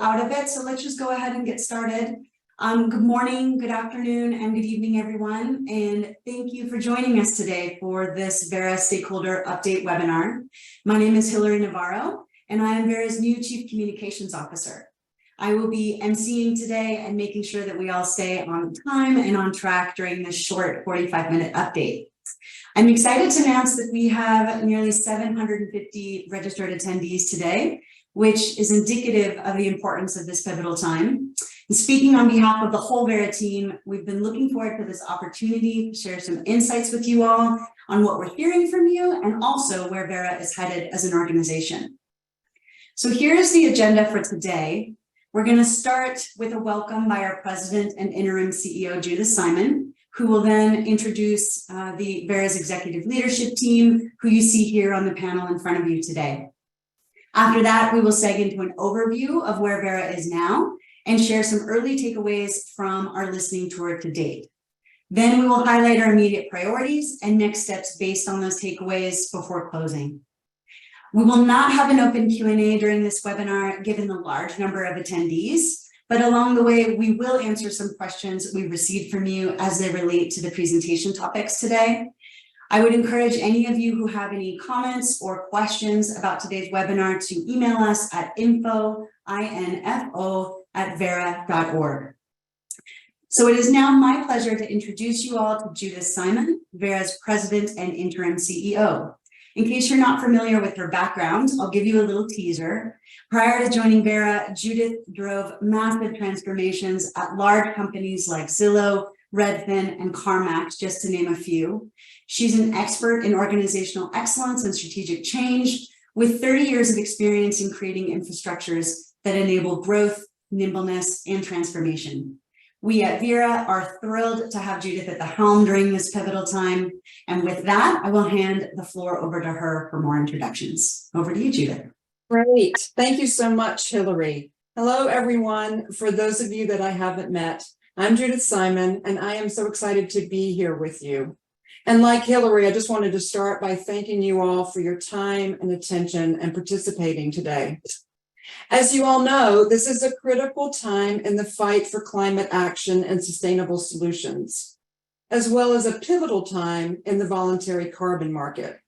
out of it, so let's just go ahead and get started. Good morning, good afternoon, and good evening, everyone. And thank you for joining us today for this Vera Stakeholder Update webinar. My name is Hillary Navarro, and I am Vera's new Chief Communications Officer. I will be emceeing today and making sure that we all stay on time and on track during this short 45-minute update. I'm excited to announce that we have nearly 750 registered attendees today, which is indicative of the importance of this pivotal time. And speaking on behalf of the whole Vera team, we've been looking forward to this opportunity to share some insights with you all on what we're hearing from you and also where Vera is headed as an organization. So here's the agenda for today. We're going to start with a welcome by our President and Interim CEO, Judith Simon, who will then introduce the Vera's executive leadership team, who you see here on the panel in front of you today. After that, we will seg into an overview of where Vera is now and share some early takeaways from our listening tour to date. Then we will highlight our immediate priorities and next steps based on those takeaways before closing. We will not have an open Q&A during this webinar, given the large number of attendees, but along the way, we will answer some questions we received from you as they relate to the presentation topics today. I would encourage any of you who have any comments or questions about today's webinar to email us at info@vera.org. So it is now my pleasure to introduce you all to Judith Simon, Vera's President and Interim CEO. In case you're not familiar with her background, I'll give you a little teaser. Prior to joining Vera, Judith drove massive transformations at large companies like Zillow, Redfin, and CarMax, just to name a few. She's an expert in organizational excellence and strategic change, with 30 years of experience in creating infrastructures that enable growth, nimbleness, and transformation. We at Vera are thrilled to have Judith at the helm during this pivotal time. And with that, I will hand the floor over to her for more introductions. Over to you, Judith. Great. Thank you so much, Hillary. Hello, everyone. For those of you that I haven't met, I'm Judith Simon, and I am so excited to be here with you. And like Hillary, I just wanted to start by thanking you all for your time and attention and participating today. As you all know, this is a critical time in the fight for climate action and sustainable solutions, as well as a pivotal time in the voluntary carbon market.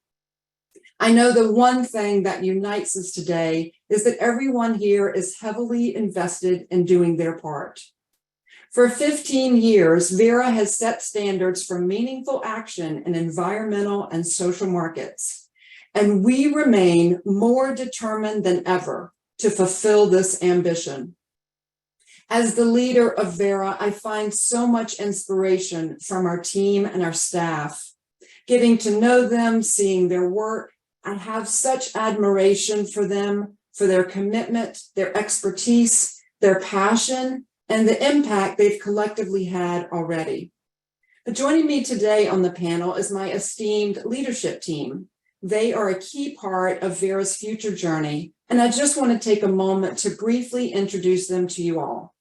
I know the one thing that unites us today is that everyone here is heavily invested in doing their part. For 15 years, Vera has set standards for meaningful action in environmental and social markets, and we remain more determined than ever to fulfill this ambition. As the leader of Vera, I find so much inspiration from our team and our staff. Getting to know them, seeing their work, I have such admiration for them, for their commitment, their expertise, their passion, and the impact they've collectively had already. But joining me today on the panel is my esteemed leadership team. They are a key part of Vera's future journey, and I just want to take a moment to briefly introduce them to you all.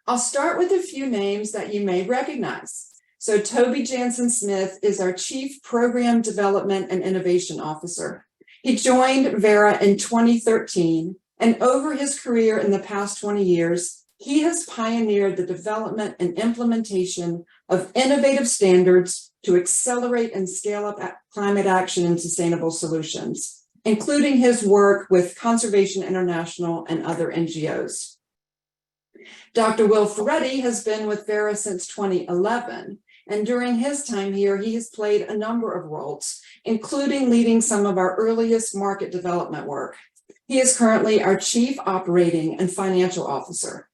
I'll start with a few names that you may recognize. So Toby Jansen-Smith is our Chief Program Development and Innovation Officer. He joined Vera in 2013, and over his career in the past 20 years, he has pioneered the development and implementation of innovative standards to accelerate and scale up climate action and sustainable solutions, including his work with Conservation International and other NGOs. Dr. Will Ferretti has been with Vera since 2011, and during his time here, he has played a number of roles, including leading some of our earliest market development work. He is currently our Chief Operating and Financial Officer.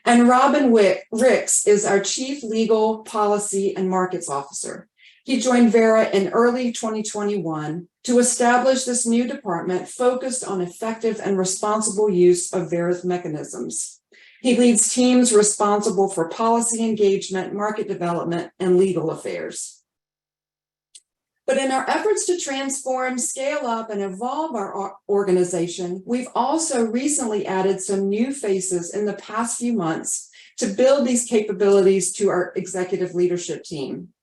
And Robin Ricks is our Chief Legal, Policy, and Markets Officer. He joined Vera in early 2021 to establish this new department focused on effective and responsible use of Vera's mechanisms. He leads teams responsible for policy engagement, market development, and legal affairs. But in our efforts to transform, scale up, and evolve our organization, we've also recently added some new faces in the past few months to build these capabilities to our executive leadership team.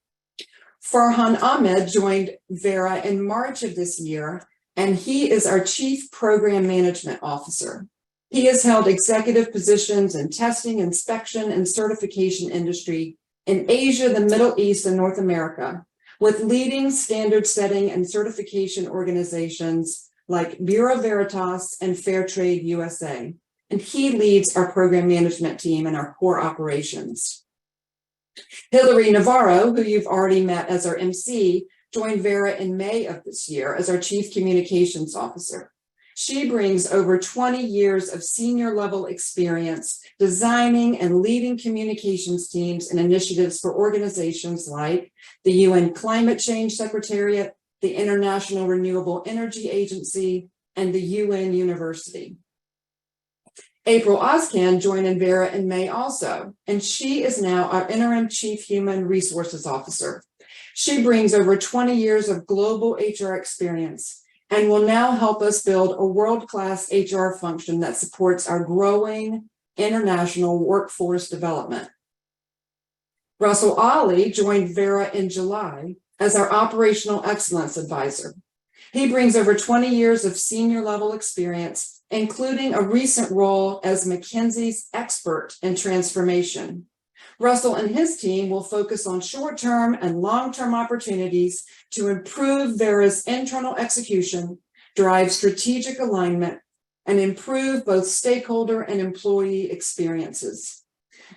Farhan Ahmed joined Vera in March of this year, and he is our Chief Program Management Officer. He has held executive positions in testing, inspection, and certification industry in Asia, the Middle East, and North America, with leading standard setting and certification organizations like Bureau Veritas and Fairtrade USA. And he leads our program management team and our core operations. Hilary Navarro, who you've already met as our MC, joined Vera in May of this year as our Chief Communications Officer. She brings over 20 years of senior level experience designing and leading communications teams and initiatives for organizations like the UN Climate Change Secretariat, the International Renewable Energy Agency, and the UN University. April Oscan joined in Vera in May also, and she is now our interim Chief Human Resources Officer. She brings over 20 years of global HR experience and will now help us build a world-class HR function that supports our growing international workforce development. Russell Ali joined Vera in July as our Operational Excellence Advisor. He brings over 20 years of senior level experience, including a recent role as McKinsey's expert in transformation. Russell and his team will focus on short-term and long-term opportunities to improve Vera's internal execution, drive strategic alignment, and improve both stakeholder and employee experiences.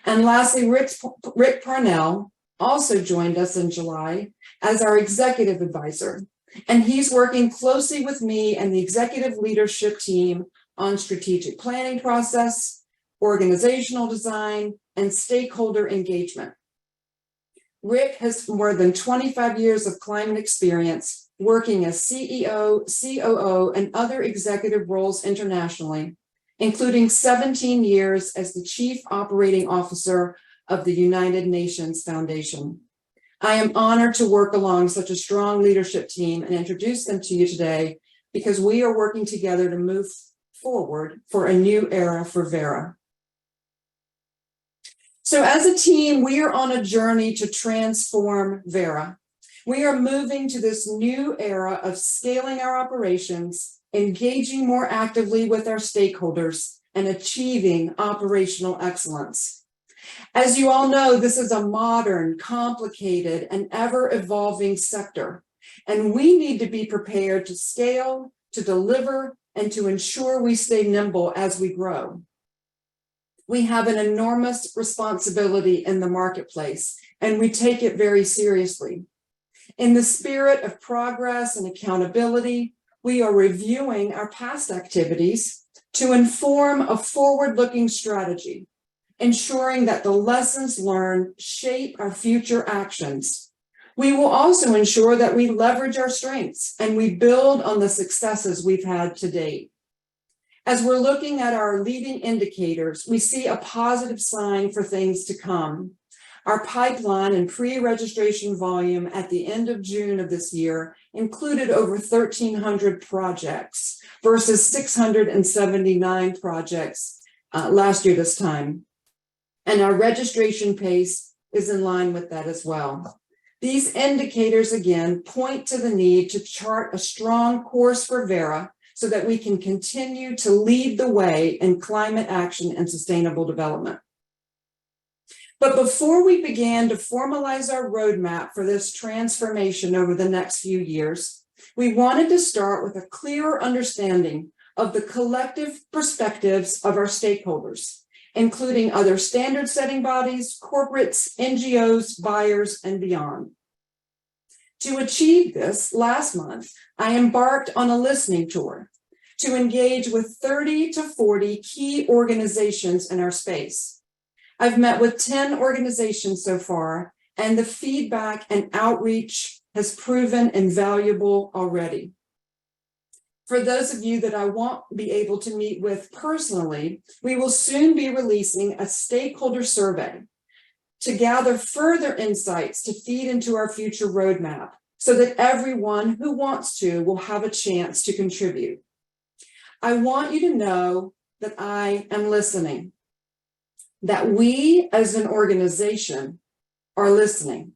And lastly, Rick Parnell also joined us in July as our executive advisor, and he's working closely with me and the executive leadership team on strategic planning process, organizational design, and stakeholder engagement. Rick has more than 25 years of climate experience working as CEO, COO, and other executive roles internationally, including 17 years as the Chief Operating Officer of the United Nations Foundation. I am honored to work along such a strong leadership team and introduce them to you today because we are working together to move forward for a new era for Vera. So as a team, we are on a journey to transform Vera. We are moving to this new era of scaling our operations, engaging more actively with our stakeholders, and achieving operational excellence. As you all know, this is a modern, complicated, and ever-evolving sector, and we need to be prepared to scale, to deliver, and to ensure we stay nimble as we grow. We have an enormous responsibility in the marketplace, and we take it very seriously. In the spirit of progress and accountability, we are reviewing our past activities to inform a forward-looking strategy, ensuring that the lessons learned shape our future actions. We will also ensure that we leverage our strengths and we build on the successes we've had to date. As we're looking at our leading indicators, we see a positive sign for things to come. Our pipeline and pre-registration volume at the end of June of this year included over 1,300 projects versus 679 projects last year this time. And our registration pace is in line with that as well. These indicators, again, point to the need to chart a strong course for Vera so that we can continue to lead the way in climate action and sustainable development. But before we began to formalize our roadmap for this transformation over the next few years, we wanted to start with a clearer understanding of the collective perspectives of our stakeholders, including other standard-setting bodies, corporates, NGOs, buyers, and beyond. To achieve this, last month, I embarked on a listening tour to engage with 30 to 40 key organizations in our space. I've met with 10 organizations so far, and the feedback and outreach has proven invaluable already. For those of you that I won't be able to meet with personally, we will soon be releasing a stakeholder survey to gather further insights to feed into our future roadmap so that everyone who wants to will have a chance to contribute. I want you to know that I am listening, that we as an organization are listening.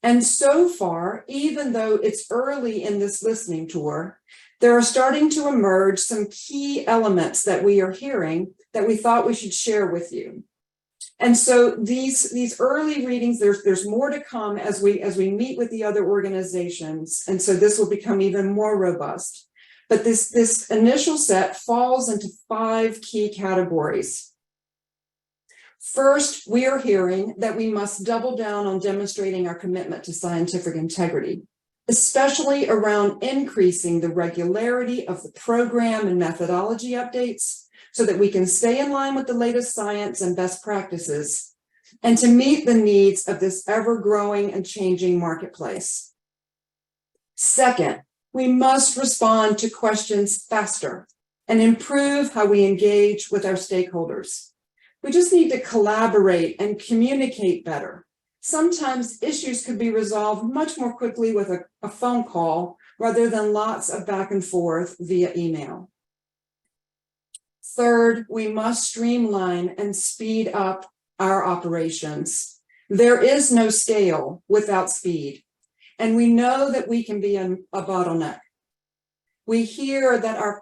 And so far, even though it's early in this listening tour, there are starting to emerge some key elements that we are hearing that we thought we should share with you. And so these early readings, there's more to come as we meet with the other organizations. And so this will become even more robust. But this initial set falls into 5 key categories. First, we are hearing that we must double down on demonstrating our commitment to scientific integrity, especially around increasing the regularity of the program and methodology updates so that we can stay in line with the latest science and best practices and to meet the needs of this ever-growing and changing marketplace. Second, we must respond to questions faster and improve how we engage with our stakeholders. We just need to collaborate and communicate better. Sometimes issues could be resolved much more quickly with a phone call rather than lots of back and forth via email. Third, we must streamline and speed up our operations. There is no scale without speed, and we know that we can be a bottleneck. We hear that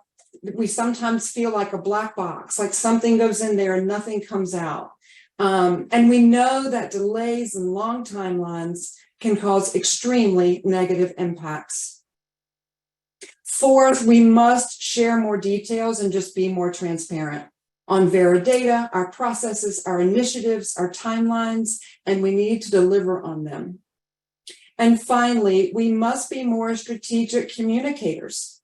we sometimes feel like a black box, like something goes in there and nothing comes out. And we know that delays and long timelines can cause extremely negative impacts. Fourth, we must share more details and just be more transparent on Vera data, our processes, our initiatives, our timelines, and we need to deliver on them. And finally, we must be more strategic communicators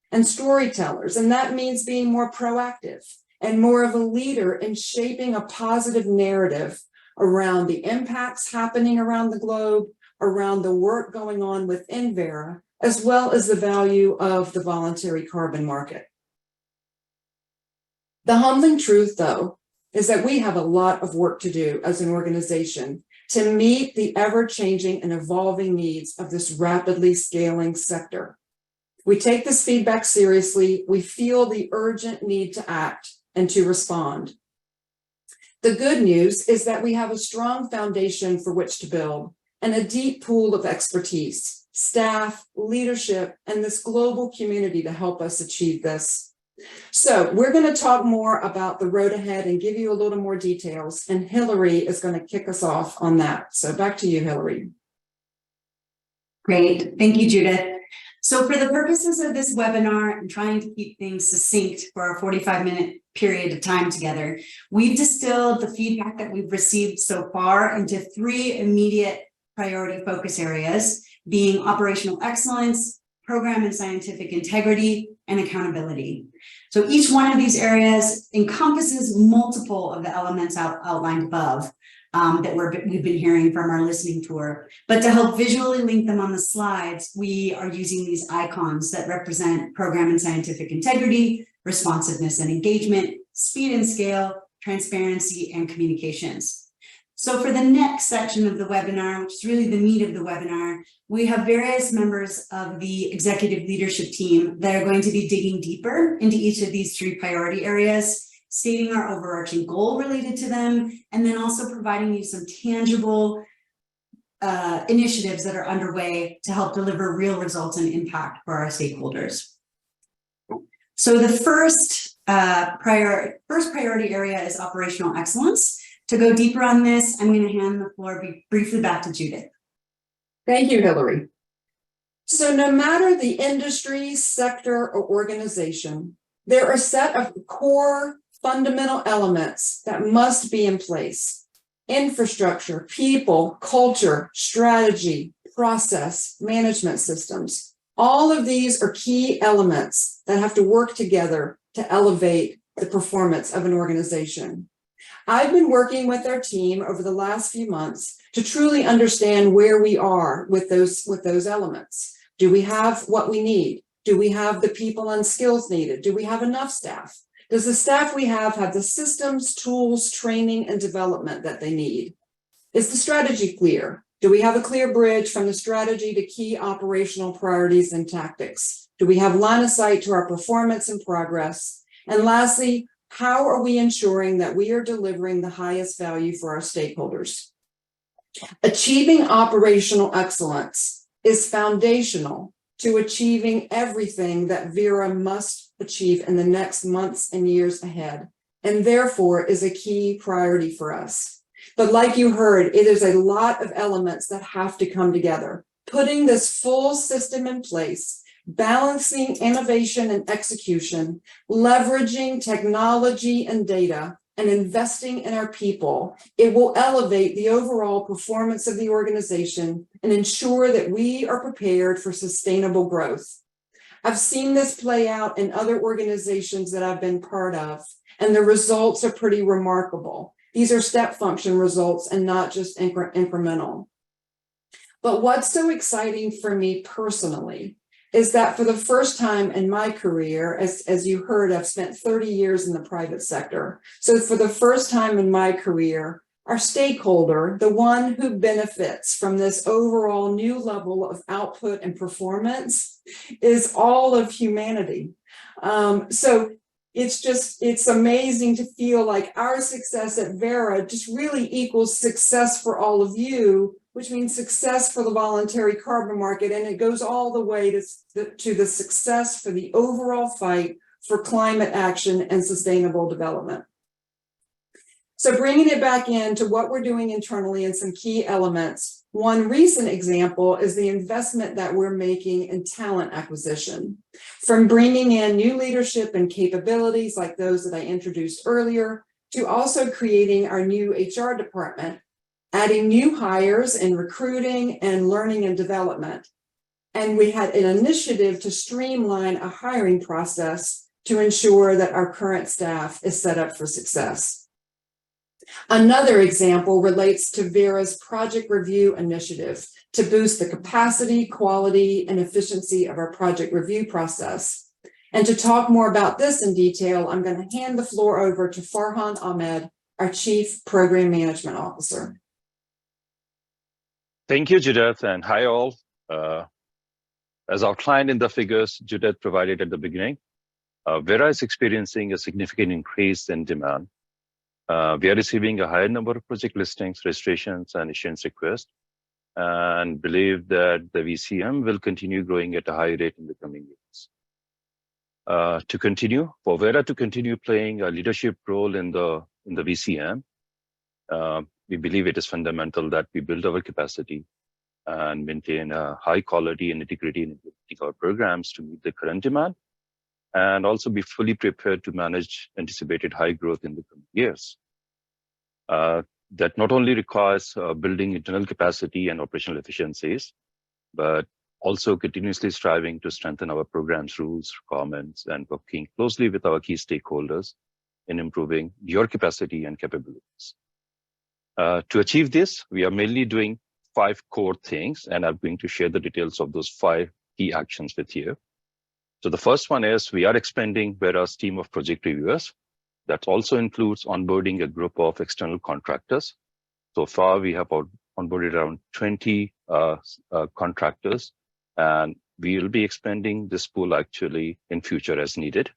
and storytellers, and that means being more proactive and more of a leader in shaping a positive narrative around the impacts happening around the globe, around the work going on within Vera, as well as the value of the voluntary carbon market. The humbling truth, though, is that we have a lot of work to do as an organization to meet the ever-changing and evolving needs of this rapidly scaling sector. We take this feedback seriously. We feel the urgent need to act and to respond. The good news is that we have a strong foundation for which to build and a deep pool of expertise, staff, leadership, and this global community to help us achieve this. So we're going to talk more about the road ahead and give you a little more details, and Hillary is going to kick us off on that. So back to you, Hillary. Great. Thank you, Judith. So for the purposes of this webinar and trying to keep things succinct for our 45-minute period of time together, we've distilled the feedback that we've received so far into 3 immediate priority focus areas, being operational excellence, program and scientific integrity, and accountability. So each one of these areas encompasses multiple of the elements outlined above that we've been hearing from our listening tour. But to help visually link them on the slides, we are using these icons that represent program and scientific integrity, responsiveness and engagement, speed and scale, transparency, and communications. So for the next section of the webinar, which is really the meat of the webinar, we have various members of the executive leadership team that are going to be digging deeper into each of these 3 priority areas, stating our overarching goal related to them, and then also providing you some tangible initiatives that are underway to help deliver real results and impact for our stakeholders. So the first priority area is operational excellence. To go deeper on this, I'm going to hand the floor briefly back to Judith. Thank you, Hillary. So no matter the industry, sector, or organization, there are a set of core fundamental elements that must be in place. Infrastructure, people, culture, strategy, process, management systems. All of these are key elements that have to work together to elevate the performance of an organization. I've been working with our team over the last few months to truly understand where we are with those elements. Do we have what we need? Do we have the people and skills needed? Do we have enough staff? Does the staff we have the systems, tools, training, and development that they need? Is the strategy clear? Do we have a clear bridge from the strategy to key operational priorities and tactics? Do we have line of sight to our performance and progress? And lastly, how are we ensuring that we are delivering the highest value for our stakeholders? Achieving operational excellence is foundational to achieving everything that Vera must achieve in the next months and years ahead, and therefore is a key priority for us. But like you heard, it is a lot of elements that have to come together. Putting this full system in place, balancing innovation and execution, leveraging technology and data, and investing in our people, it will elevate the overall performance of the organization and ensure that we are prepared for sustainable growth. I've seen this play out in other organizations that I've been part of, and the results are pretty remarkable. These are step function results and not just incremental. But what's so exciting for me personally is that for the first time in my career, as you heard, I've spent 30 years in the private sector. So for the first time in my career, our stakeholder, the one who benefits from this overall new level of output and performance, is all of humanity. So it's amazing to feel like our success at Vera just really equals success for all of you, which means success for the voluntary carbon market, and it goes all the way to the success for the overall fight for climate action and sustainable development. So bringing it back into what we're doing internally and some key elements, one recent example is the investment that we're making in talent acquisition. From bringing in new leadership and capabilities like those that I introduced earlier, to also creating our new HR department, adding new hires in recruiting and learning and development. And we had an initiative to streamline a hiring process to ensure that our current staff is set up for success. Another example relates to Vera's project review initiative to boost the capacity, quality, and efficiency of our project review process. And to talk more about this in detail, I'm going to hand the floor over to Farhan Ahmed, our Chief Program Management Officer. Thank you, Judith, and hi all. As outlined in the figures Judith provided at the beginning, Vera is experiencing a significant increase in demand. We are receiving a higher number of project listings, registrations, and issuance requests, and believe that the VCM will continue growing at a high rate in the coming years. For Vera to continue playing a leadership role in the VCM, we believe it is fundamental that we build our capacity and maintain a high quality and integrity in our programs to meet the current demand, and also be fully prepared to manage anticipated high growth in the coming years. That not only requires building internal capacity and operational efficiencies, but also continuously striving to strengthen our programs, rules, requirements, and working closely with our key stakeholders in improving your capacity and capabilities. To achieve this, we are mainly doing 5 core things, and I'm going to share the details of those 5 key actions with you. So the first one is we are expanding Vera's team of project reviewers. That also includes onboarding a group of external contractors. So far, we have onboarded around 20 contractors, and we will be expanding this pool actually in future as needed.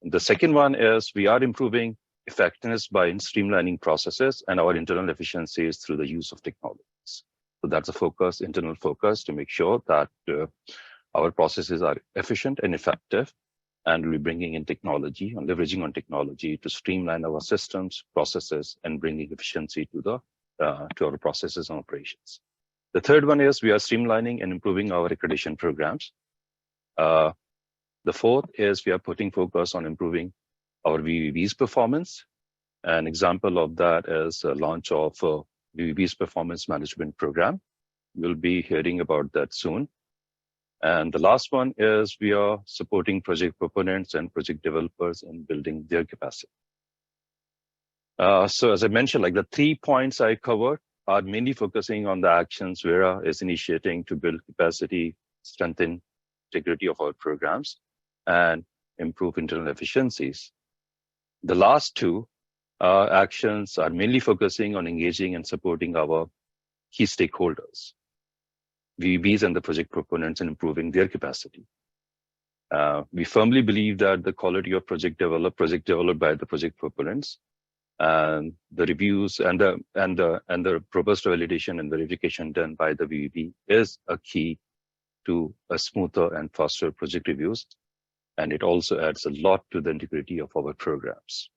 The second one is we are improving effectiveness by streamlining processes and our internal efficiencies through the use of technologies. So that's a focus, internal focus, to make sure that our processes are efficient and effective, and we're bringing in technology and leveraging on technology to streamline our systems, processes, and bringing efficiency to our processes and operations. The third one is we are streamlining and improving our accreditation programs. The fourth is we are putting focus on improving our VVB's performance. An example of that is the launch of VVB's performance management program. You'll be hearing about that soon. And the last one is we are supporting project proponents and project developers in building their capacity. So as I mentioned, like the 3 points I covered are mainly focusing on the actions Vera is initiating to build capacity, strengthen integrity of our programs, and improve internal efficiencies. The last 2 actions are mainly focusing on engaging and supporting our key stakeholders, VBs and the project proponents, and improving their capacity. We firmly believe that the quality of project developed by the project proponents, and the reviews and the robust validation and verification done by the VB is a key to a smoother and faster project reviews. And it also adds a lot to the integrity of our programs.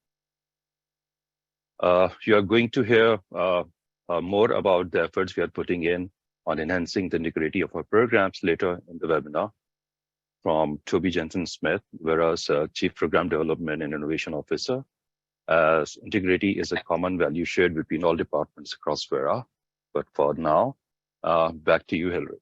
You are going to hear more about the efforts we are putting in on enhancing the integrity of our programs later in the webinar from Toby Jensen-Smith, Verra's Chief Program Development and Innovation Officer, as integrity is a common value shared between all departments across Verra. But for now, back to you, Hillary.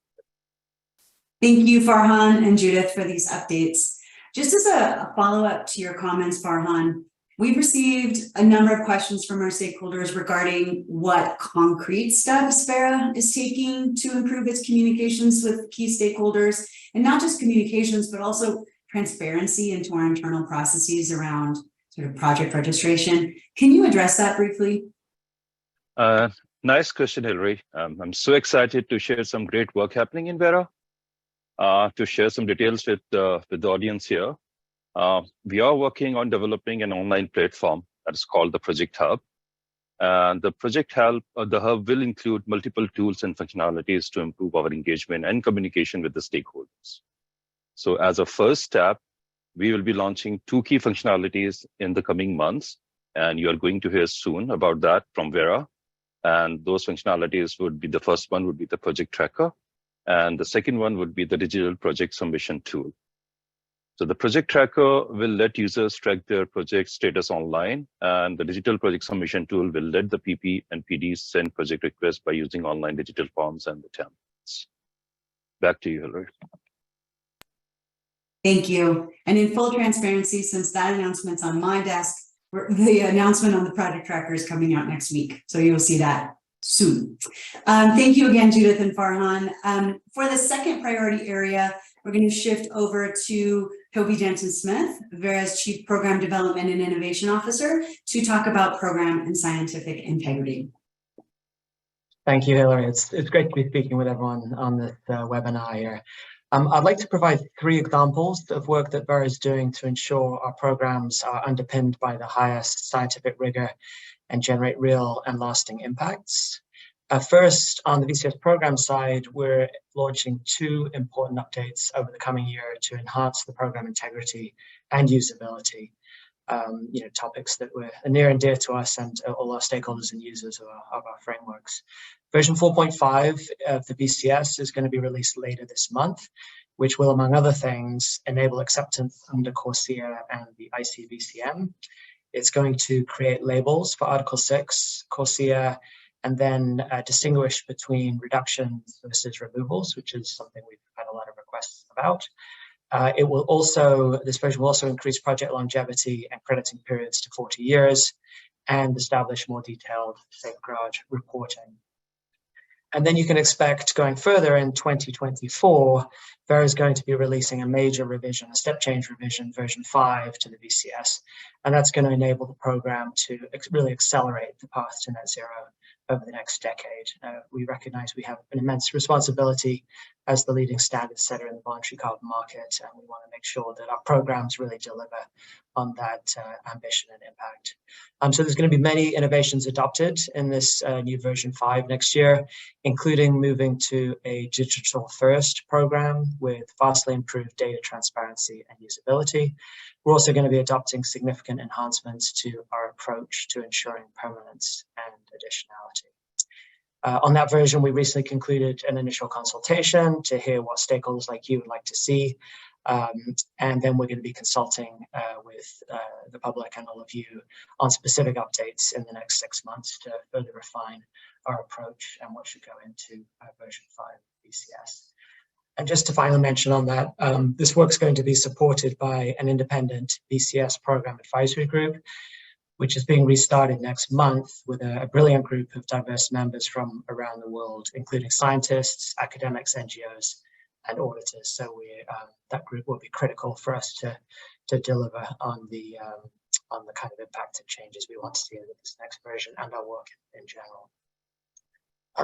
Thank you, Farhan and Judith, for these updates. Just as a follow-up to your comments, Farhan, we've received a number of questions from our stakeholders regarding what concrete steps Verra is taking to improve its communications with key stakeholders, and not just communications, but also transparency into our internal processes around sort of project registration. Can you address that briefly? Nice question, Hillary. I'm so excited to share some great work happening in Verra. To share some details with the audience here. We are working on developing an online platform that is called the Project Hub. And the Project Hub, the Hub will include multiple tools and functionalities to improve our engagement and communication with the stakeholders. So as a first step, we will be launching 2 key functionalities in the coming months. And you are going to hear soon about that from Verra. And those functionalities would be, the first one would be the project tracker. And the second one would be the digital project submission tool. So the project tracker will let users track their project status online, and the digital project submission tool will let the PP and PDs send project requests by using online digital forms and the templates. Back to you, Hillary. Thank you. And in full transparency, since that announcement's on my desk, the announcement on the project tracker is coming out next week. So you'll see that soon. Thank you again, Judith and Farhan. For the second priority area, we're going to shift over to Toby Jensen-Smith, Verra's Chief Program Development and Innovation Officer, to talk about program and scientific integrity. Thank you, Hillary. It's great to be speaking with everyone on this webinar here. I'd like to provide 3 examples of work that Verra is doing to ensure our programs are underpinned by the highest scientific rigor and generate real and lasting impacts. First, on the VCS program side, we're launching 2 important updates over the coming year to enhance the program integrity and usability. Topics that were near and dear to us and all our stakeholders and users of our frameworks. Version 4.5 of the VCS is going to be released later this month, which will, among other things, enable acceptance under CORSIA and the ICVCM. It's going to create labels for Article 6, CORSIA, and then distinguish between reductions versus removals, which is something we've had a lot of requests about. This version will also increase project longevity and crediting periods to 40 years and establish more detailed safeguard reporting. And then you can expect going further in 2024, Verra is going to be releasing a major revision, a step change revision, version 5 to the VCS. And that's going to enable the program to really accelerate the path to net zero over the next decade. We recognize we have an immense responsibility as the leading standard setter in the voluntary carbon market, and we want to make sure that our programs really deliver on that ambition and impact. So there's going to be many innovations adopted in this new version 5 next year, including moving to a digital first program with vastly improved data transparency and usability. We're also going to be adopting significant enhancements to our approach to ensuring permanence and additionality. On that version, we recently concluded an initial consultation to hear what stakeholders like you would like to see. And then we're going to be consulting with the public and all of you on specific updates in the next 6 months to further refine our approach and what should go into version 5 VCS. And just to finally mention on that, this work is going to be supported by an independent VCS program advisory group, which is being restarted next month with a brilliant group of diverse members from around the world, including scientists, academics, NGOs, and auditors. So that group will be critical for us to deliver on the kind of impact and changes we want to see in this next version and our work in general.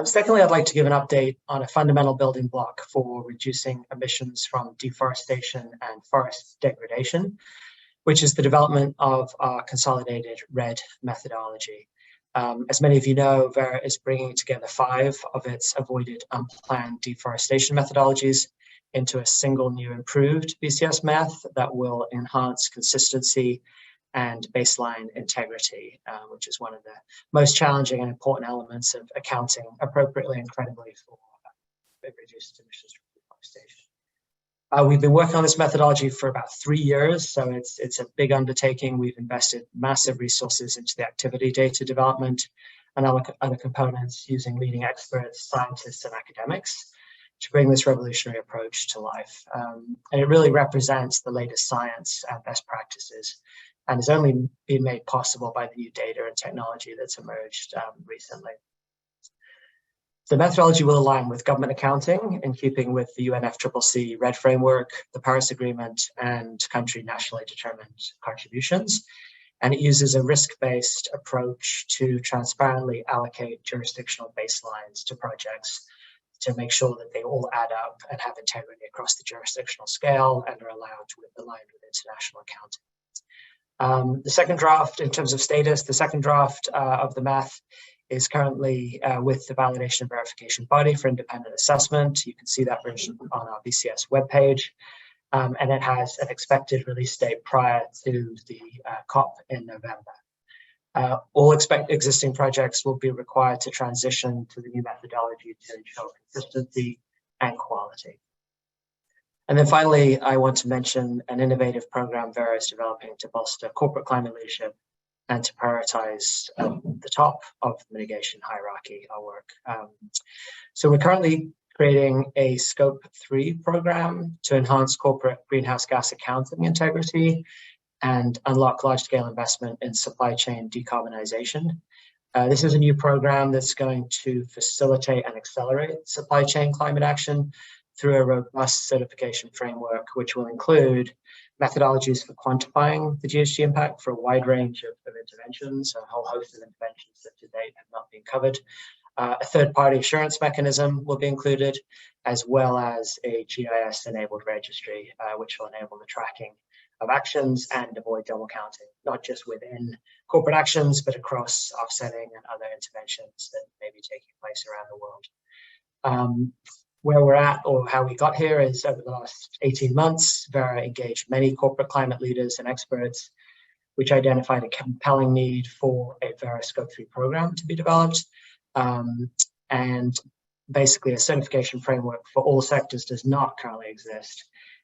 Secondly, I'd like to give an update on a fundamental building block for reducing emissions from deforestation and forest degradation, which is the development of our consolidated RED methodology. As many of you know, Verra is bringing together 5 of its avoided unplanned deforestation methodologies into a single new improved VCS math that will enhance consistency and baseline integrity, which is one of the most challenging and important elements of accounting appropriately and credibly for reduced emissions from deforestation. We've been working on this methodology for about 3 years, so it's a big undertaking. We've invested massive resources into the activity data development and other components using leading experts, scientists, and academics to bring this revolutionary approach to life. And it really represents the latest science and best practices, and has only been made possible by the new data and technology that's emerged recently. The methodology will align with government accounting in keeping with the UNFCCC RED framework, the Paris Agreement, and country nationally determined contributions. And it uses a risk-based approach to transparently allocate jurisdictional baselines to projects to make sure that they all add up and have integrity across the jurisdictional scale and are aligned with international accounting. The second draft, in terms of status, the second draft of the math is currently with the validation and verification body for independent assessment. You can see that version on our VCS webpage. And it has an expected release date prior to the COP in November. All existing projects will be required to transition to the new methodology to ensure consistency and quality. And then finally, I want to mention an innovative program Verra is developing to bolster corporate climate leadership and to prioritize the top of the mitigation hierarchy, our work. So we're currently creating a Scope 3 program to enhance corporate greenhouse gas accounting integrity and unlock large-scale investment in supply chain decarbonization. This is a new program that's going to facilitate and accelerate supply chain climate action through a robust certification framework, which will include methodologies for quantifying the GHG impact for a wide range of interventions, a whole host of interventions that to date have not been covered. A third-party assurance mechanism will be included, as well as a GIS-enabled registry, which will enable the tracking of actions and avoid double counting, not just within corporate actions, but across offsetting and other interventions that may be taking place around the world. Where we're at, or how we got here, is over the last 18 months, Verra engaged many corporate climate leaders and experts, which identified a compelling need for a Verra Scope 3 program to be developed. And basically a certification framework for all sectors does not currently exist.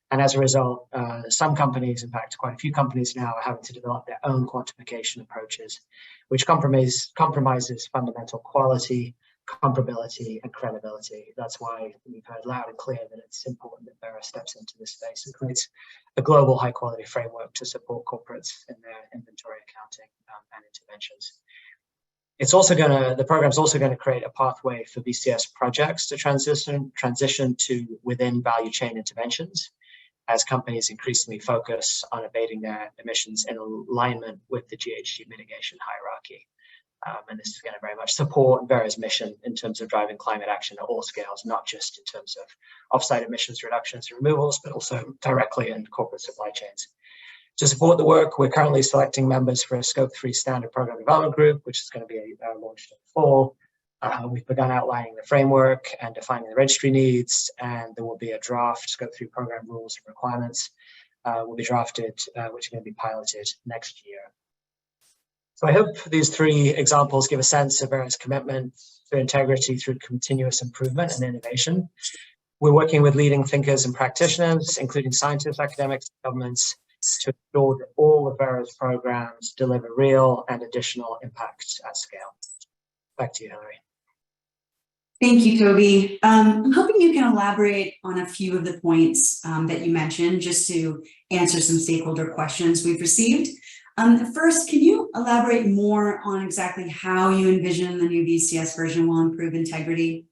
And as a result, some companies, in fact, quite a few companies now are having to develop their own quantification approaches, which compromises fundamental quality, comparability, and credibility. That's why we've heard loud and clear that it's important that Verra steps into this space and creates a global high-quality framework to support corporates in their inventory accounting and interventions. The program's also going to create a pathway for VCS projects to transition to within value chain interventions, as companies increasingly focus on abating their emissions in alignment with the GHG mitigation hierarchy. And this is going to very much support Verra's mission in terms of driving climate action at all scales, not just in terms of offsite emissions reductions and removals, but also directly in corporate supply chains. To support the work, we're currently selecting members for a Scope 3 standard program development group, which is going to be launched in the fall. We've begun outlining the framework and defining the registry needs, and there will be a draft Scope 3 program rules and requirements will be drafted, which are going to be piloted next year. So I hope these 3 examples give a sense of Verra's commitment to integrity through continuous improvement and innovation. We're working with leading thinkers and practitioners, including scientists, academics, and governments, to ensure that all of Verra's programs deliver real and additional impact at scale. Back to you, Hilary. Thank you, Toby. I'm hoping you can elaborate on a few of the points that you mentioned, just to answer some stakeholder questions we've received. First, can you elaborate more on exactly how you envision the new VCS version will improve integrity?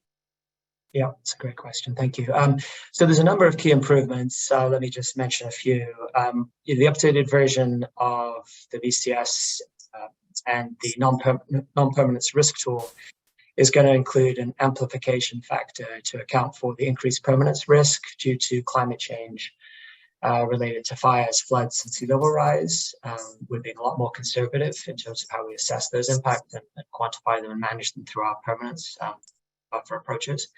Yeah, it's a great question. Thank you. So there's a number of key improvements. Let me just mention a few. The updated version of the VCS and the non-permanence risk tool is going to include an amplification factor to account for the increased permanence risk due to climate change related to fires, floods, and sea level rise. We're being a lot more conservative in terms of how we assess those impacts and quantify them and manage them through our permanence buffer approaches.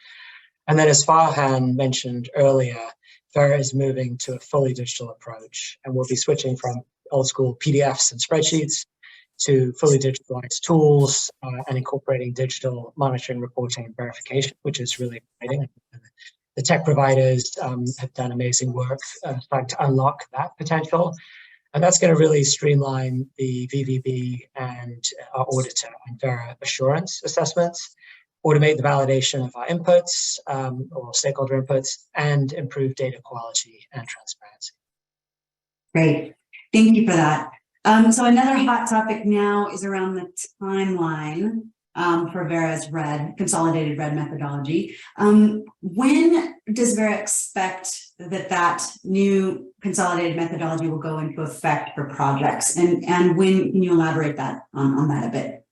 And then, as Farhan mentioned earlier, Verra is moving to a fully digital approach, and we'll be switching from old school PDFs and spreadsheets to fully digitalized tools and incorporating digital monitoring, reporting, and verification, which is really exciting. The tech providers have done amazing work starting to unlock that potential. And that's going to really streamline the VVB and our auditor and Verra assurance assessments, automate the validation of our inputs or stakeholder inputs, and improve data quality and transparency. Great, thank you for that. So another hot topic now is around the timeline for Verra's consolidated RED methodology. When does Verra expect that new consolidated methodology will go into effect for projects? And when can you elaborate on that a bit?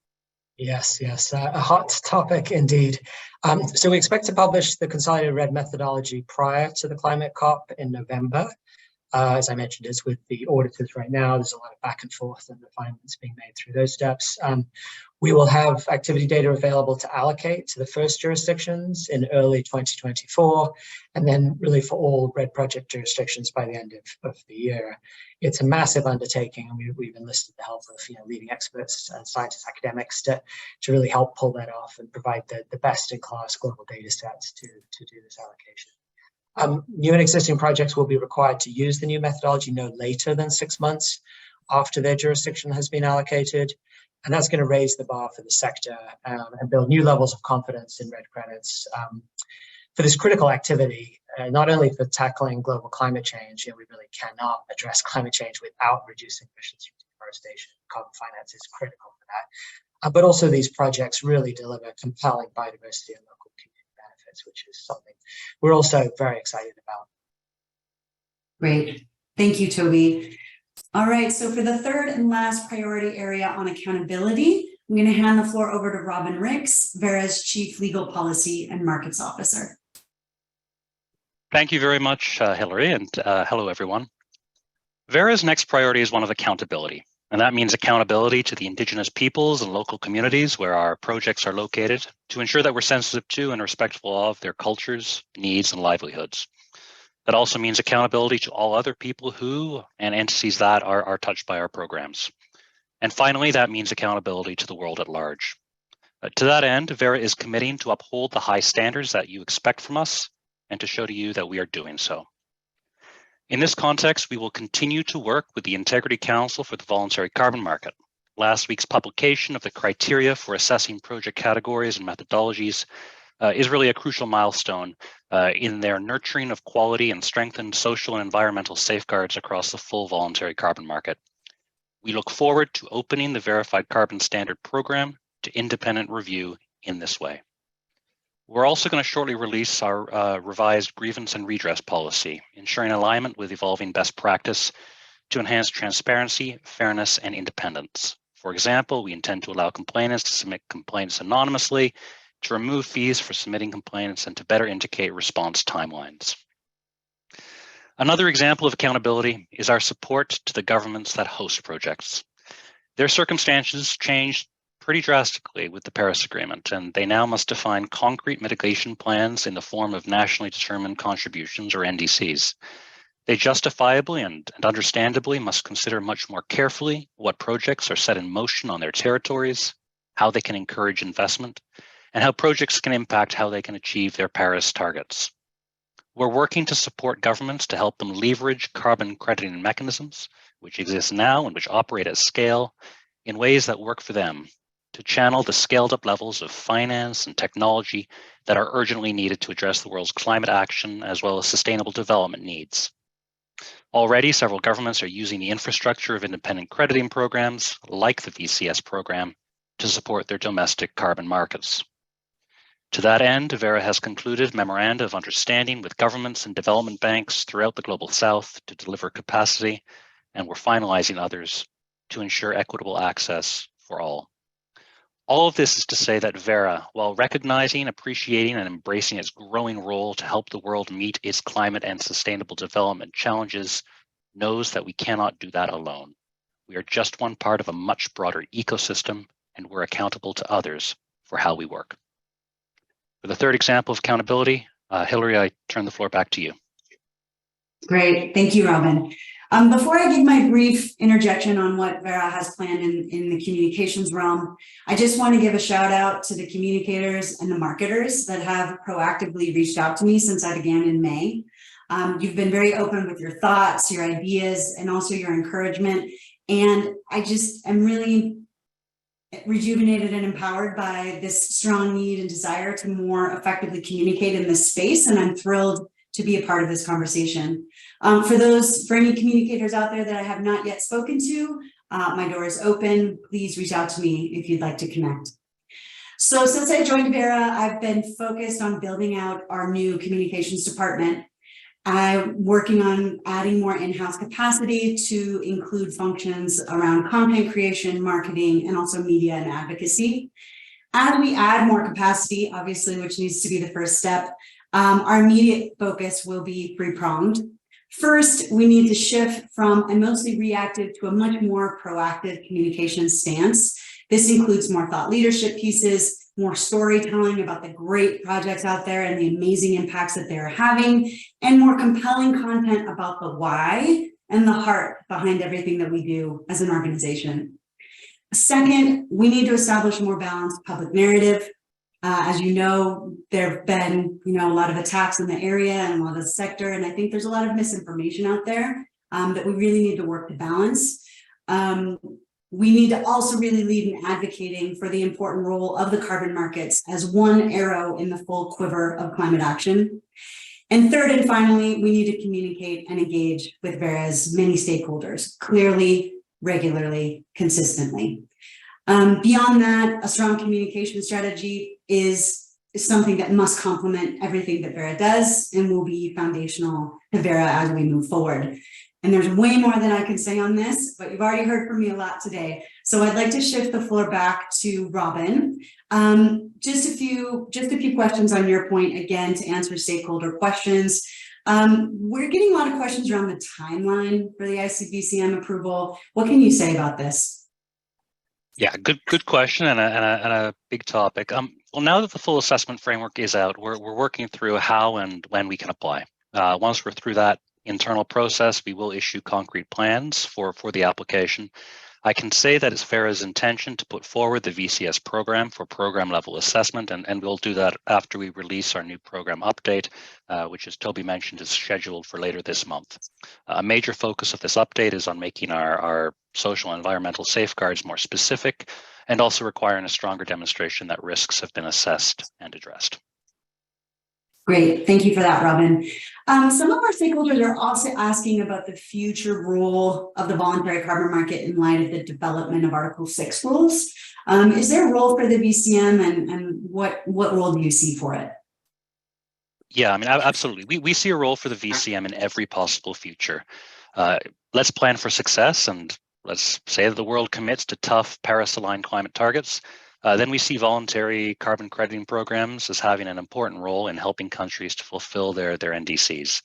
Yes, a hot topic indeed. So we expect to publish the consolidated RED methodology prior to the climate COP in November. As I mentioned, is with the auditors right now. There's a lot of back and forth and refinements being made through those steps. We will have activity data available to allocate to the first jurisdictions in early 2024, and then really for all RED project jurisdictions by the end of the year. It's a massive undertaking, and we've enlisted the help of leading experts and scientists, academics to really help pull that off and provide the best-in-class global data sets to do this allocation. New and existing projects will be required to use the new methodology no later than 6 months after their jurisdiction has been allocated. And that's going to raise the bar for the sector and build new levels of confidence in RED credits for this critical activity, not only for tackling global climate change. We really cannot address climate change without reducing emissions from deforestation. Carbon finance is critical for that. But also these projects really deliver compelling biodiversity and local community benefits, which is something we're also very excited about. Great. Thank you, Toby. All right, so for the third and last priority area on accountability, I'm going to hand the floor over to Robin Ricks, Verra's Chief Legal Policy and Markets Officer. Thank you very much, Hillary, and hello, everyone. Verra's next priority is one of accountability, and that means accountability to the Indigenous peoples and local communities where our projects are located to ensure that we're sensitive to and respectful of their cultures, needs, and livelihoods. That also means accountability to all other people who and entities that are touched by our programs. And finally, that means accountability to the world at large. To that end, Verra is committing to uphold the high standards that you expect from us and to show to you that we are doing so. In this context, we will continue to work with the Integrity Council for the Voluntary Carbon Market. Last week's publication of the criteria for assessing project categories and methodologies is really a crucial milestone in their nurturing of quality and strengthened social and environmental safeguards across the full voluntary carbon market. We look forward to opening the Verified Carbon Standard program to independent review in this way. We're also going to shortly release our revised grievance and redress policy, ensuring alignment with evolving best practice to enhance transparency, fairness, and independence. For example, we intend to allow complainants to submit complaints anonymously, to remove fees for submitting complaints, and to better indicate response timelines. Another example of accountability is our support to the governments that host projects. Their circumstances changed pretty drastically with the Paris Agreement, and they now must define concrete mitigation plans in the form of nationally determined contributions, or NDCs. They justifiably and understandably must consider much more carefully what projects are set in motion on their territories, how they can encourage investment, and how projects can impact how they can achieve their Paris targets. We're working to support governments to help them leverage carbon crediting mechanisms, which exist now and which operate at scale, in ways that work for them, to channel the scaled up levels of finance and technology that are urgently needed to address the world's climate action as well as sustainable development needs. Already, several governments are using the infrastructure of independent crediting programs, like the VCS program, to support their domestic carbon markets. To that end, Verra has concluded memoranda of understanding with governments and development banks throughout the Global South to deliver capacity, and we're finalizing others to ensure equitable access for all. All of this is to say that Verra, while recognizing, appreciating, and embracing its growing role to help the world meet its climate and sustainable development challenges, knows that we cannot do that alone. We are just one part of a much broader ecosystem, and we're accountable to others for how we work. For the third example of accountability, Hillary, I turn the floor back to you. Great, thank you, Robin. Before I give my brief interjection on what Vera has planned in the communications realm, I just want to give a shout out to the communicators and the marketers that have proactively reached out to me since I began in May. You've been very open with your thoughts, your ideas, and also your encouragement. And I just am really rejuvenated and empowered by this strong need and desire to more effectively communicate in this space. And I'm thrilled to be a part of this conversation. For any communicators out there that I have not yet spoken to, my door is open. Please reach out to me if you'd like to connect. So since I joined Vera, I've been focused on building out our new communications department. I'm working on adding more in-house capacity to include functions around content creation, marketing, and also media and advocacy. As we add more capacity, obviously, which needs to be the first step, our immediate focus will be three-pronged. First, we need to shift from a mostly reactive to a much more proactive communication stance. This includes more thought leadership pieces, more storytelling about the great projects out there and the amazing impacts that they're having, and more compelling content about the why and the heart behind everything that we do as an organization. Second, we need to establish a more balanced public narrative. As you know, there have been, a lot of attacks in the area and a lot of the sector, and I think there's a lot of misinformation out there that we really need to work to balance. We need to also really lead in advocating for the important role of the carbon markets as one arrow in the full quiver of climate action. And third and finally, we need to communicate and engage with Vera's many stakeholders clearly, regularly, consistently. Beyond that, a strong communication strategy is something that must complement everything that Vera does and will be foundational to Vera as we move forward. And there's way more than I can say on this, but you've already heard from me a lot today. So I'd like to shift the floor back to Robin. Just a few questions on your point, again, to answer stakeholder questions. We're getting a lot of questions around the timeline for the ICBCM approval. What can you say about this? Yeah, good question and a big topic. Well, now that the full assessment framework is out, we're working through how and when we can apply. Once we're through that internal process, we will issue concrete plans for the application. I can say that it's Vera's intention to put forward the VCS program for program level assessment, and we'll do that after we release our new program update, which, as Toby mentioned, is scheduled for later this month. A major focus of this update is on making our social and environmental safeguards more specific and also requiring a stronger demonstration that risks have been assessed and addressed. Great, thank you for that, Robin. Some of our stakeholders are also asking about the future role of the voluntary carbon market in light of the development of Article 6 rules. Is there a role for the VCM and what role do you see for it? Yeah, I mean, absolutely. We see a role for the VCM in every possible future. Let's plan for success and let's say that the world commits to tough Paris-aligned climate targets. Then we see voluntary carbon crediting programs as having an important role in helping countries to fulfill their NDCs.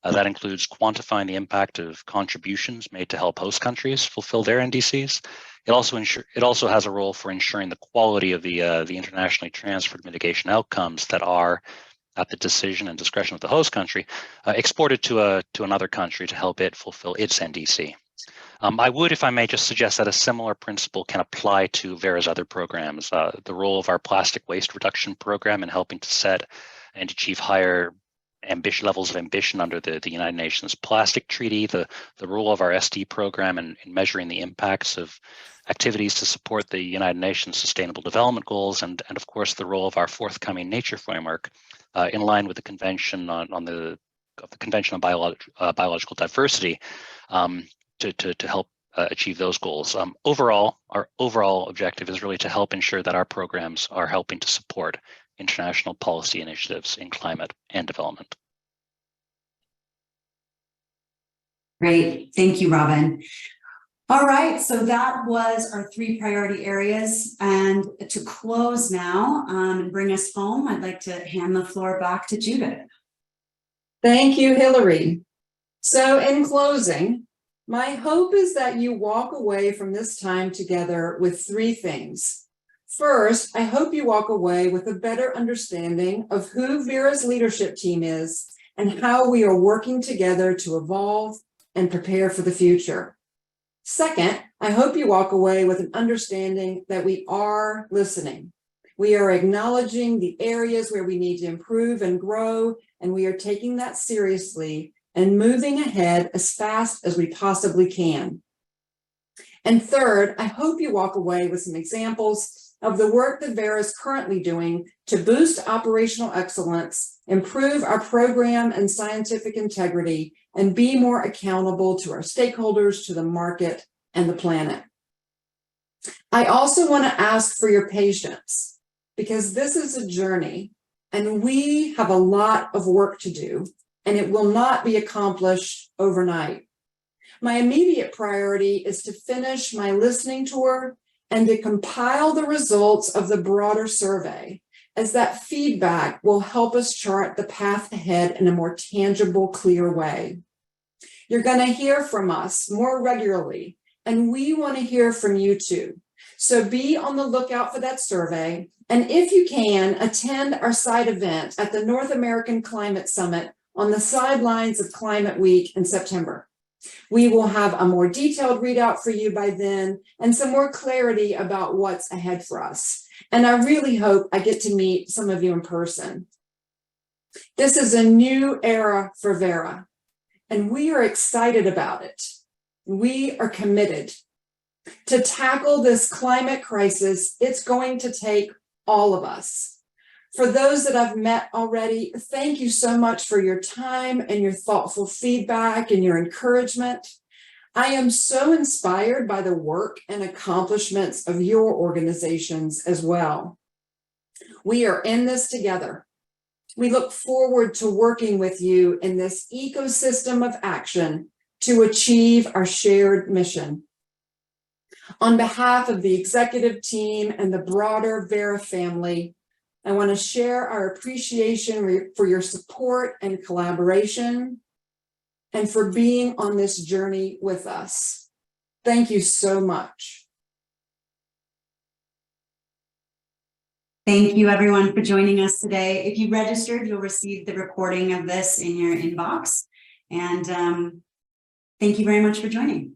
That includes quantifying the impact of contributions made to help host countries fulfill their NDCs. It also has a role for ensuring the quality of the internationally transferred mitigation outcomes that are, at the decision and discretion of the host country, exported to another country to help it fulfill its NDC. I would, if I may, just suggest that a similar principle can apply to Vera's other programs. The role of our plastic waste reduction program in helping to set and achieve higher levels of ambition under the United Nations Plastic Treaty, the role of our SD program in measuring the impacts of activities to support the United Nations Sustainable Development Goals, and of course the role of our forthcoming nature framework in line with the Convention on Biological Diversity. To help achieve those goals. Our overall objective is really to help ensure that our programs are helping to support international policy initiatives in climate and development. Great, thank you, Robin. All right, so that was our 3 priority areas. And to close now and bring us home, I'd like to hand the floor back to Judith. Thank you, Hillary. So in closing, my hope is that you walk away from this time together with 3 things. First, I hope you walk away with a better understanding of who Vera's leadership team is and how we are working together to evolve and prepare for the future. Second, I hope you walk away with an understanding that we are listening. We are acknowledging the areas where we need to improve and grow, and we are taking that seriously and moving ahead as fast as we possibly can. And third, I hope you walk away with some examples of the work that Vera is currently doing to boost operational excellence, improve our program and scientific integrity, and be more accountable to our stakeholders, to the market, and the planet. I also want to ask for your patience, because this is a journey, and we have a lot of work to do, and it will not be accomplished overnight. My immediate priority is to finish my listening tour and to compile the results of the broader survey, as that feedback will help us chart the path ahead in a more tangible, clear way. You're going to hear from us more regularly, and we want to hear from you too. So be on the lookout for that survey, and if you can, attend our side event at the North American Climate Summit on the sidelines of Climate Week in September. We will have a more detailed readout for you by then and some more clarity about what's ahead for us. And I really hope I get to meet some of you in person. This is a new era for Vera, and we are excited about it. We are committed. To tackle this climate crisis, it's going to take all of us. For those that I've met already, thank you so much for your time and your thoughtful feedback and your encouragement. I am so inspired by the work and accomplishments of your organizations as well. We are in this together. We look forward to working with you in this ecosystem of action to achieve our shared mission. On behalf of the executive team and the broader Vera family, I want to share our appreciation for your support and collaboration and for being on this journey with us. Thank you so much. Thank you everyone for joining us today. If you registered, you'll receive the recording of this in your inbox. And thank you very much for joining.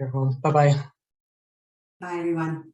Everyone, bye-bye. Bye everyone.